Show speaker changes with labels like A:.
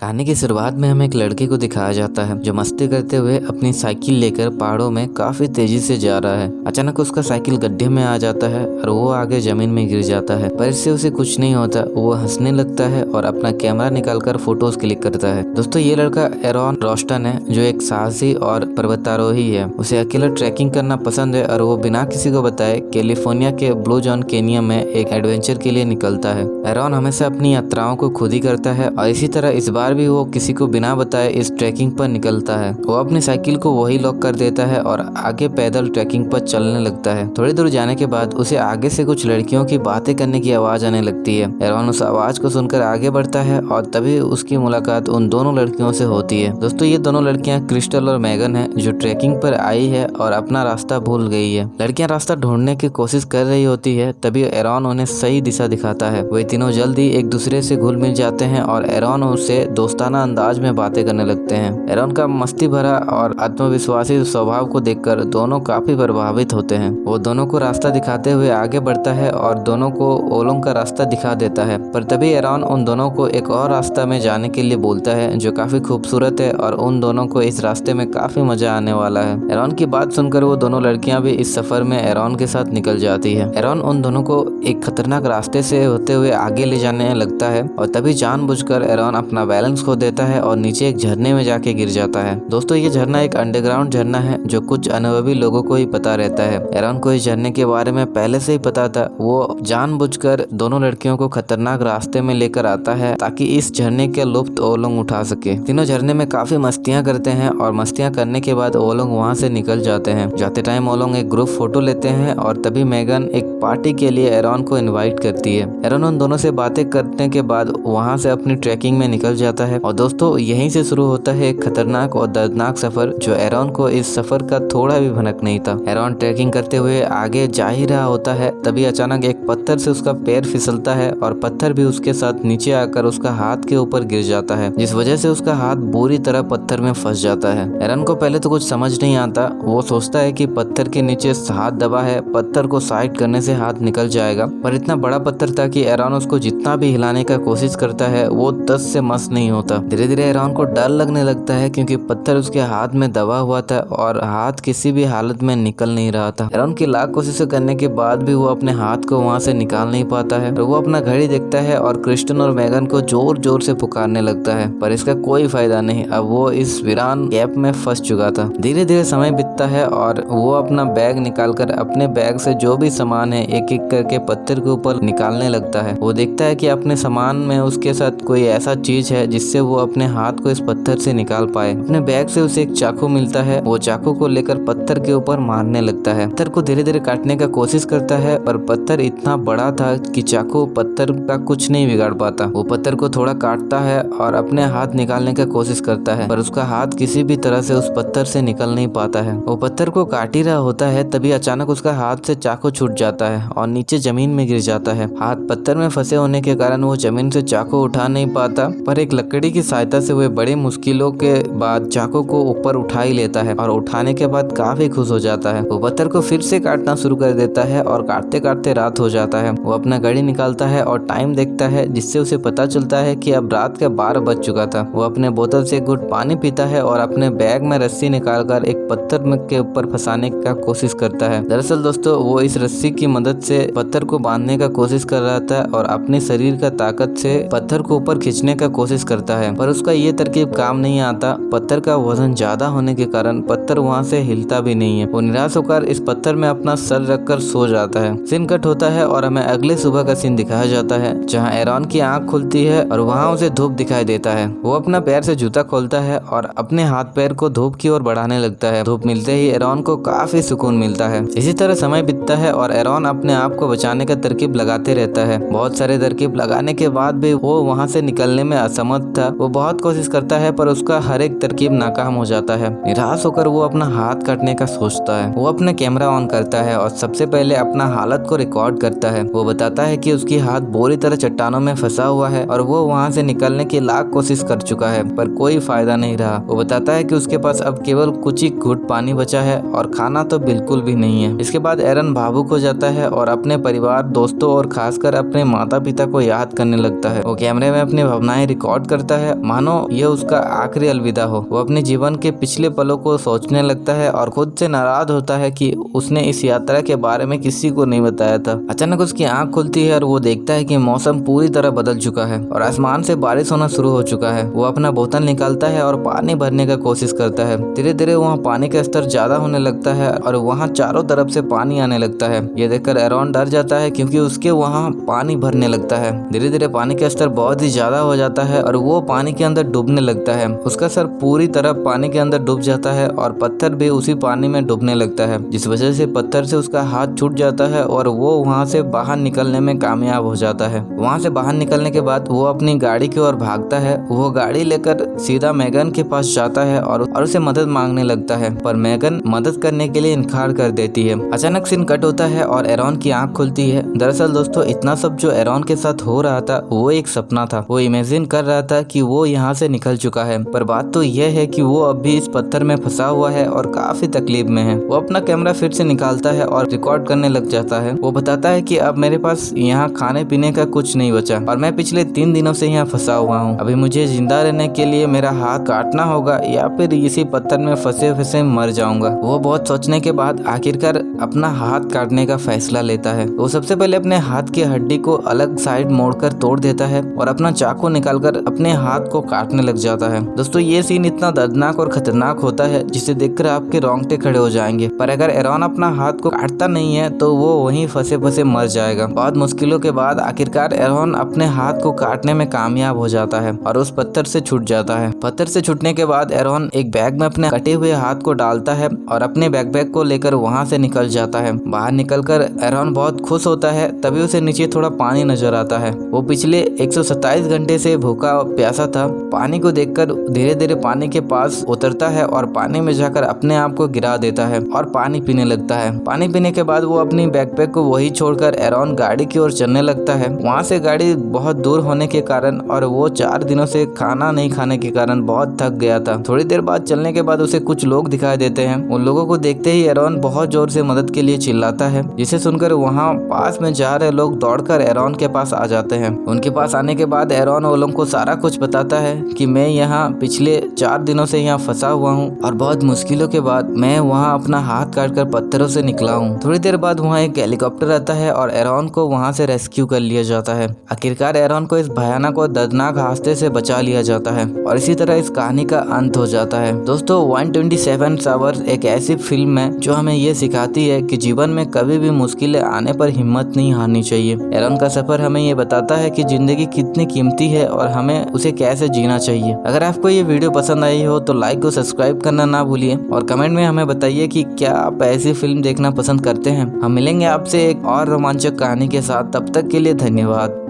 A: कहानी की शुरुआत में हमें एक लड़के को दिखाया जाता है जो मस्ती करते हुए अपनी साइकिल लेकर पहाड़ों में काफी तेजी से जा रहा है। अचानक उसका साइकिल गड्ढे में आ जाता है और वो आगे जमीन में गिर जाता है, पर इससे उसे कुछ नहीं होता। वो हंसने लगता है और अपना कैमरा निकालकर फोटोज क्लिक करता है। दोस्तों, ये लड़का एरॉन रोस्टन है जो एक साहसी और पर्वतारोही है। उसे अकेला ट्रैकिंग करना पसंद है और वो बिना किसी को बताए कैलिफोर्निया के ब्लू जॉन केनिया में एक एडवेंचर के लिए निकलता है। एरॉन हमेशा अपनी यात्राओं को खुद ही करता है और इसी तरह इस बार भी वो किसी को बिना बताए इस ट्रैकिंग पर निकलता है। वो अपनी साइकिल को वही लॉक कर देता है और आगे पैदल ट्रैकिंग पर चलने लगता है। थोड़ी दूर जाने के बाद उसे आगे से कुछ लड़कियों की बातें करने की आवाज आने लगती है। एरॉन उस आवाज को सुनकर आगे बढ़ता है और तभी उसकी मुलाकात उन दोनों लड़कियों से होती है। दोस्तों, ये दोनों लड़कियां क्रिस्टल और मैगन है जो ट्रैकिंग पर आई है और अपना रास्ता भूल गई है। लड़कियां रास्ता ढूंढने की कोशिश कर रही होती है, तभी एरॉन उन्हें सही दिशा दिखाता है। वे तीनों जल्दी एक दूसरे से घुल मिल जाते हैं और एरॉन उससे दोस्ताना अंदाज में बातें करने लगते हैं। एरॉन का मस्ती भरा और आत्मविश्वासी स्वभाव को देखकर दोनों काफी प्रभावित होते हैं। वो दोनों को रास्ता दिखाते हुए आगे बढ़ता है और दोनों को ओलोंग का रास्ता दिखा देता है, पर तभी एरॉन उन दोनों को एक और रास्ता में जाने के लिए बोलता है जो काफी खूबसूरत है और उन दोनों को इस रास्ते में काफी मजा आने वाला है। एरॉन की बात सुनकर वो दोनों लड़कियां भी इस सफर में एरॉन के साथ निकल जाती है। एरॉन उन दोनों को एक खतरनाक रास्ते से होते हुए आगे ले जाने लगता है और तभी जानबूझकर एरॉन अपना बैलेंस खो देता है और नीचे एक झरने में जाके गिर जाता है। दोस्तों, ये झरना एक अंडरग्राउंड झरना है जो कुछ अनुभवी लोगों को ही पता रहता है। एरॉन को इस झरने के बारे में पहले से ही पता था। वो जानबूझकर दोनों लड़कियों को खतरनाक रास्ते में लेकर आता है ताकि इस झरने के लुत्फ ओलोंग उठा सके। तीनों झरने में काफी मस्तियां करते हैं और मस्तियां करने के बाद ओलोंग वहाँ से निकल जाते हैं। जाते टाइम ओलोंग एक ग्रुप फोटो लेते हैं और तभी मैगन एक पार्टी के लिए एरॉन को इनवाइट करती है। एरॉन उन दोनों से बातें करने के बाद वहाँ से अपनी ट्रैकिंग में निकल जाता है और दोस्तों, यहीं से शुरू होता है एक खतरनाक और दर्दनाक सफर जो एरॉन को इस सफर का थोड़ा भी भनक नहीं था। एरॉन ट्रैकिंग करते हुए आगे जा ही रहा होता है, तभी अचानक एक पत्थर से उसका पैर फिसलता है और पत्थर भी उसके साथ नीचे आकर उसका हाथ के ऊपर गिर जाता है, जिस वजह से उसका हाथ बुरी तरह पत्थर में फंस जाता है। एरॉन को पहले तो कुछ समझ नहीं आता। वो सोचता है कि पत्थर के नीचे हाथ दबा है, पत्थर को साइड करने से हाथ निकल जाएगा, पर इतना बड़ा पत्थर था कि एरॉन उसको जितना भी हिलाने का कोशिश करता है वो 10 से मस नहीं होता। धीरे धीरे एरॉन को डर लगने लगता है क्योंकि पत्थर उसके हाथ में दबा हुआ था और हाथ किसी भी हालत में निकल नहीं रहा था। एरॉन की लाख कोशिशें करने के बाद भी वो अपने हाथ को वहाँ से निकाल नहीं पाता है। वो अपना घड़ी देखता है और क्रिस्टन और मैगन को जोर जोर से पुकारने लगता है, पर इसका कोई फायदा नहीं। अब वो इस वीरान गैप में फंस चुका था। धीरे धीरे समय बीतता है और वो अपना बैग निकालकर अपने बैग से जो भी सामान है एक एक करके पत्थर के ऊपर निकालने लगता है। वो देखता है कि अपने सामान में उसके साथ कोई ऐसा चीज है जिससे वो अपने हाथ को इस पत्थर से निकाल पाए। अपने बैग से उसे एक चाकू मिलता है। वो चाकू को लेकर पत्थर के ऊपर मारने लगता है। पत्थर को धीरे धीरे काटने का कोशिश करता है, पर पत्थर इतना बड़ा था कि चाकू पत्थर का कुछ नहीं बिगाड़ पाता। वो पत्थर को थोड़ा काटता है और अपने हाथ निकालने का कोशिश करता है, पर उसका हाथ किसी भी तरह से उस पत्थर से निकल नहीं पाता है। वो पत्थर को काट ही रहा होता है, तभी अचानक उसका हाथ से चाकू छूट जाता है और नीचे जमीन में गिर जाता है। हाथ पत्थर में फंसे होने के कारण वो जमीन से चाकू उठा नहीं पाता, पर एक लकड़ी की सहायता से वो बड़ी मुश्किलों के बाद चाकू को ऊपर उठा ही लेता है और उठाने के बाद काफी खुश हो जाता है। वो पत्थर को फिर से काटना शुरू कर देता है और काटते काटते रात हो जाता है। वो अपना घड़ी निकालता है और टाइम देखता है, जिससे उसे पता चलता है कि अब रात के 12 बज चुका था। वो अपने बोतल से एक घुट पानी पीता है और अपने बैग में रस्सी निकालकर एक पत्थर के ऊपर फंसाने का कोशिश करता है। दरअसल दोस्तों, वो इस रस्सी की मदद से पत्थर को बांधने का कोशिश कर रहा था और अपने शरीर का ताकत से पत्थर को ऊपर खींचने का कोशिश करता है, पर उसका ये तरकीब काम नहीं आता। पत्थर का वजन ज्यादा होने के कारण पत्थर वहाँ से हिलता भी नहीं है। वो निराश होकर इस पत्थर में अपना सर रखकर सो जाता है। सीन कट होता है और हमें अगले सुबह का सीन दिखाया जाता है जहाँ एरॉन की आंख खुलती है और वहाँ उसे धूप दिखाई देता है। वो अपना पैर से जूता खोलता है और अपने हाथ पैर को धूप की ओर बढ़ाने लगता है। धूप मिलते ही एरॉन को काफी सुकून मिलता है। इसी तरह समय बीतता है और एरॉन अपने आप को बचाने का तरकीब लगाते रहता है। बहुत सारे तरकीब लगाने के बाद भी वो वहाँ से निकलने में असमर्थ था। वो बहुत कोशिश करता है पर उसका हर एक तरकीब नाकाम हो जाता है। निराश होकर वो अपना हाथ काटने का सोचता है। वो अपना कैमरा ऑन करता है और सबसे पहले अपना हालत को रिकॉर्ड करता है। वो बताता है कि उसकी हाथ बुरी तरह चट्टानों में फंसा हुआ है और वो वहाँ से निकलने की लाख कोशिश कर चुका है, पर कोई फायदा नहीं रहा। वो बताता है कि उसके पास अब केवल कुछ ही घुट पानी बचा है और खाना तो बिल्कुल भी नहीं है। इसके बाद एरन भावुक हो जाता है और अपने परिवार, दोस्तों और खासकर अपने माता पिता को याद करने लगता है। वो कैमरे में अपनी भावनाएं रिकॉर्ड करता है मानो ये उसका आखिरी अलविदा हो। वो अपने जीवन के पिछले पलों को सोचने लगता है और खुद से नाराज होता है कि उसने इस यात्रा के बारे में किसी को नहीं बताया था। अचानक उसकी आंख खुलती है और वो देखता है कि मौसम पूरी तरह बदल चुका है और आसमान से बारिश होना शुरू हो चुका है। वो अपना बोतल निकालता है और पानी भरने का कोशिश करता है। धीरे धीरे वहाँ पानी का स्तर ज्यादा होने लगता है और वहाँ चारों तरफ से पानी आने लगता है। ये देखकर एरॉन डर जाता है क्योंकि उसके वहाँ पानी भरने लगता है। धीरे धीरे पानी का स्तर बहुत ही ज्यादा हो जाता है और वो पानी के अंदर डूबने लगता है। उसका सर पूरी तरह पानी के अंदर डूब जाता है और पत्थर भी उसी पानी में डूबने लगता है, जिस वजह से पत्थर से उसका हाथ छूट जाता है और वो वहाँ से बाहर निकलने में कामयाब हो जाता है। वहाँ से बाहर निकलने के बाद वो अपनी गाड़ी की ओर भागता है। वो गाड़ी लेकर सीधा मैगन के पास जाता है और उसे मदद मांगने लगता है, पर मैगन मदद करने के लिए इनकार कर देती है। अचानक सीन कट होता है और एरॉन की आंख खुलती है। दरअसल दोस्तों, इतना सब जो एरॉन के साथ हो रहा था वो एक सपना था। वो इमेजिन कर रहा था कि वो यहाँ से निकल चुका है, पर बात तो यह है कि वो अभी इस पत्थर में फंसा हुआ है और काफी तकलीफ में है। वो अपना कैमरा फिर से निकालता है और रिकॉर्ड करने लग जाता है। वो बताता है कि अब मेरे पास यहाँ खाने पीने का कुछ नहीं बचा और मैं पिछले 3 दिनों से यहाँ फंसा हुआ हूँ। अभी मुझे जिंदा रहने के लिए मेरा हाथ काटना होगा या फिर इसी पत्थर में फंसे फंसे मर जाऊंगा। वो बहुत सोचने के बाद आखिरकार अपना हाथ काटने का फैसला लेता है। वो सबसे पहले अपने हाथ की हड्डी को अलग साइड मोड़कर तोड़ देता है और अपना चाकू निकालकर अपने हाथ को काटने लग जाता है। दोस्तों, ये सीन इतना दर्दनाक और खतरनाक होता है जिसे देखकर आपके रोंगटे खड़े हो जाएंगे। पर अगर एरॉन अपना हाथ को काटता नहीं है तो वो वहीं फंसे फंसे मर जाएगा। बहुत मुश्किलों के बाद आखिरकार एरॉन अपने हाथ को काटने में कामयाब हो जाता है और उस पत्थर से छूट जाता है। पत्थर से छूटने के बाद एरॉन एक बैग में अपने कटे हुए हाथ को डालता है और अपने बैकपैक को लेकर वहाँ से निकल जाता है। बाहर निकलकर एरॉन बहुत खुश होता है। तभी उसे नीचे थोड़ा पानी नजर आता है। वो पिछले 127 घंटे से भूखा प्यासा था। पानी को देखकर धीरे धीरे पानी के पास उतरता है और पानी में जाकर अपने आप को गिरा देता है और पानी पीने लगता है। पानी पीने के बाद वो अपनी बैकपैक को वही छोड़कर एरॉन गाड़ी की ओर चलने लगता है। वहाँ से गाड़ी बहुत दूर होने के कारण और वो 4 दिनों से खाना नहीं खाने के कारण बहुत थक गया था। थोड़ी देर बाद चलने के बाद उसे कुछ लोग दिखाई देते हैं। उन लोगों को देखते ही एरॉन बहुत जोर से मदद के लिए चिल्लाता है, जिसे सुनकर वहाँ पास में जा रहे लोग दौड़कर एरॉन के पास आ जाते हैं। उनके पास आने के बाद एरॉन वो लोगों को सारा कुछ बताता है कि मैं यहाँ पिछले 4 दिनों से यहाँ फंसा हुआ हूँ और बहुत मुश्किलों के बाद मैं वहाँ अपना हाथ काटकर पत्थरों से निकला हूँ। थोड़ी देर बाद वहाँ एक हेलीकॉप्टर आता है और एरॉन को वहाँ से रेस्क्यू कर लिया जाता है। आखिरकार एरॉन को इस भयानक और दर्दनाक हादसे से बचा लिया जाता है और इसी तरह इस कहानी का अंत हो जाता है। दोस्तों, 127 आवर्स एक ऐसी फिल्म है जो हमें ये सिखाती है कि जीवन में कभी भी मुश्किलें आने पर हिम्मत नहीं हारनी चाहिए। एरॉन का सफर हमें ये बताता है कि जिंदगी कितनी कीमती है और हमें उसे कैसे जीना चाहिए। अगर आपको ये वीडियो पसंद आई हो तो लाइक और सब्सक्राइब करना ना भूलिए और कमेंट में हमें बताइए कि क्या आप ऐसी फिल्म देखना पसंद करते हैं। हम मिलेंगे आपसे एक और रोमांचक कहानी के साथ। तब तक के लिए धन्यवाद।